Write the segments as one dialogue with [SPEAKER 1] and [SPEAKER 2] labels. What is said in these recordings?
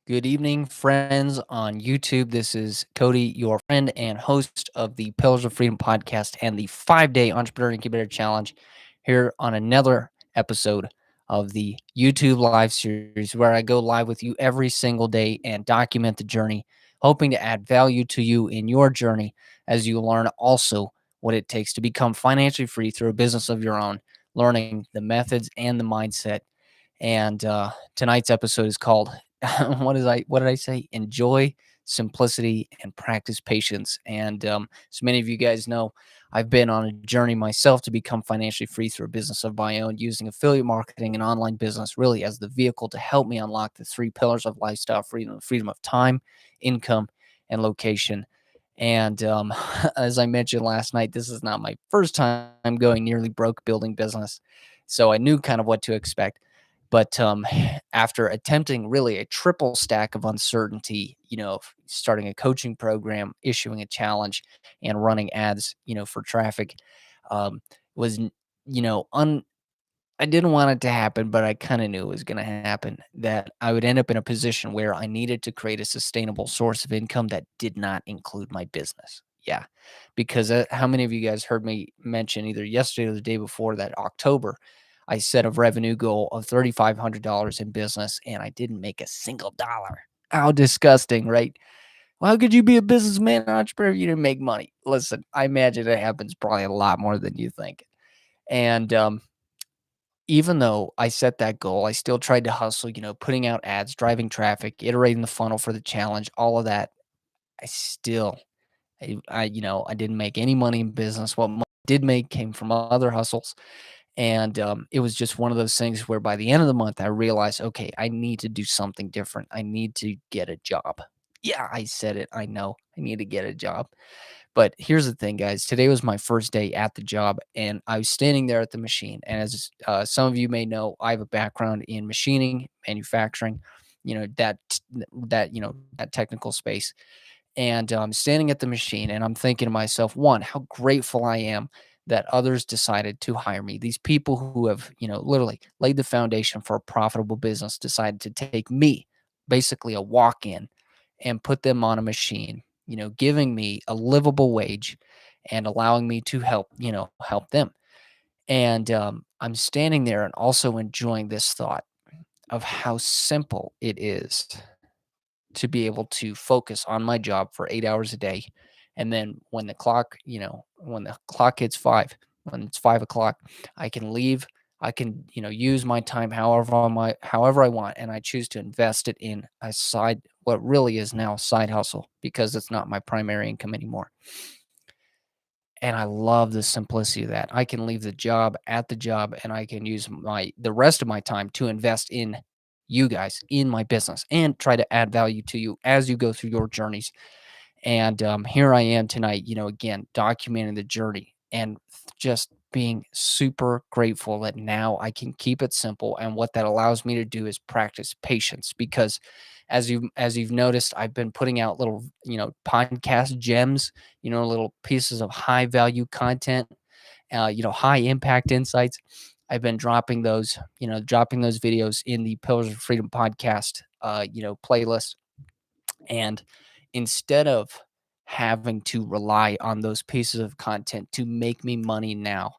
[SPEAKER 1] Good evening, friends on YouTube. This is Cody, your friend and host of the Pillars of Freedom podcast and the 5-day Entrepreneur Incubator Challenge, here on another episode of the YouTube live series where I go live with you every single day and document the journey, hoping to add value to you in your journey as you learn also what it takes to become financially free through a business of your own, learning the methods and the mindset. And tonight's episode is called what did I say? Enjoy simplicity and practice patience. And as many of you guys know, I've been on a journey myself to become financially free through a business of my own, using affiliate marketing and online business really as the vehicle to help me unlock the three pillars of lifestyle freedom: freedom of time, income, and location. And as I mentioned last night, this is not my first time going nearly broke building business, so I knew kind of what to expect. But after attempting really a triple stack of uncertainty, starting a coaching program, issuing a challenge, and running ads, for traffic, was, you know, un, I didn't want it to happen, but I kind of knew it was going to happen, that I would end up in a position where I needed to create a sustainable source of income that did not include my business. Yeah. Because how many of you guys heard me mention either yesterday or the day before that October, I set a revenue goal of $3,500 in business and I didn't make a single dollar. How disgusting, right? Well, how could you be a businessman and entrepreneur if you didn't make money? Listen, I imagine it happens probably a lot more than you think. And even though I set that goal, I still tried to hustle, putting out ads, driving traffic, iterating the funnel for the challenge, all of that. I still, I didn't make any money in business. What money I did make came from other hustles. And it was just one of those things where by the end of the month, I realized, okay, I need to do something different. I need to get a job. Yeah, I said it. I know I need to get a job. But here's the thing, guys. Today was my first day at the job, and I was standing there at the machine. And as some of you may know, I have a background in machining, manufacturing, that technical space. And I'm standing at the machine, and I'm thinking to myself, one, how grateful I am that others decided to hire me. These people who have, literally laid the foundation for a profitable business decided to take me, basically a walk-in, and put them on a machine, giving me a livable wage and allowing me to help them. And I'm standing there and also enjoying this thought of how simple it is to be able to focus on my job for 8 hours a day. And then when the clock hits when it's 5 o'clock, I can leave. I can, use my time however I want. And I choose to invest it in what really is now a side hustle because it's not my primary income anymore. And I love the simplicity of that. I can leave the job at the job and I can use the rest of my time to invest in you guys, in my business, and try to add value to you as you go through your journeys. And here I am tonight, again, documenting the journey and just being super grateful that now I can keep it simple. And what that allows me to do is practice patience because as you've noticed, I've been putting out little, podcast gems, little pieces of high value content, high impact insights. I've been dropping those videos in the Pillars of Freedom podcast, playlist. And instead of having to rely on those pieces of content to make me money now,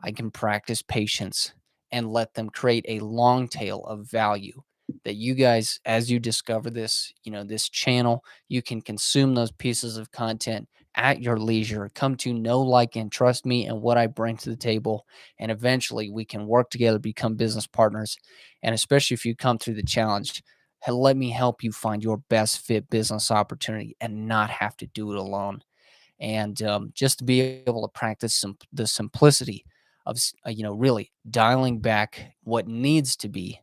[SPEAKER 1] I can practice patience and let them create a long tail of value that you guys, as you discover this, this channel, you can consume those pieces of content at your leisure, come to know, like, and trust me and what I bring to the table. And eventually we can work together, become business partners. And especially if you come through the challenge, let me help you find your best fit business opportunity and not have to do it alone. And just to be able to practice the simplicity of really dialing back what needs to be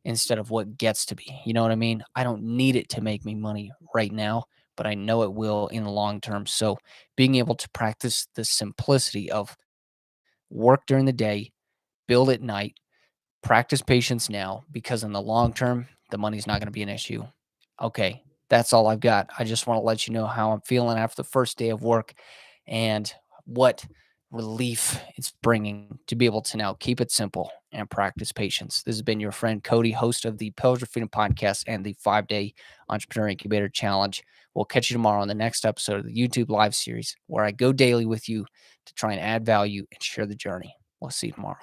[SPEAKER 1] instead of what gets to be. You know what I mean? I don't need it to make me money right now, but I know it will in the long term. So being able to practice the simplicity of work during the day, build at night, practice patience now, because in the long term, the money's not going to be an issue. Okay, that's all I've got. I just want to let you know how I'm feeling after the first day of work and what relief it's bringing to be able to now keep it simple and practice patience. This has been your friend Cody, host of the Pillars of Freedom podcast and the 5-day Entrepreneur Incubator Challenge. We'll catch you tomorrow on the next episode of the YouTube live series where I go daily with you to try and add value and share the journey. We'll see you tomorrow.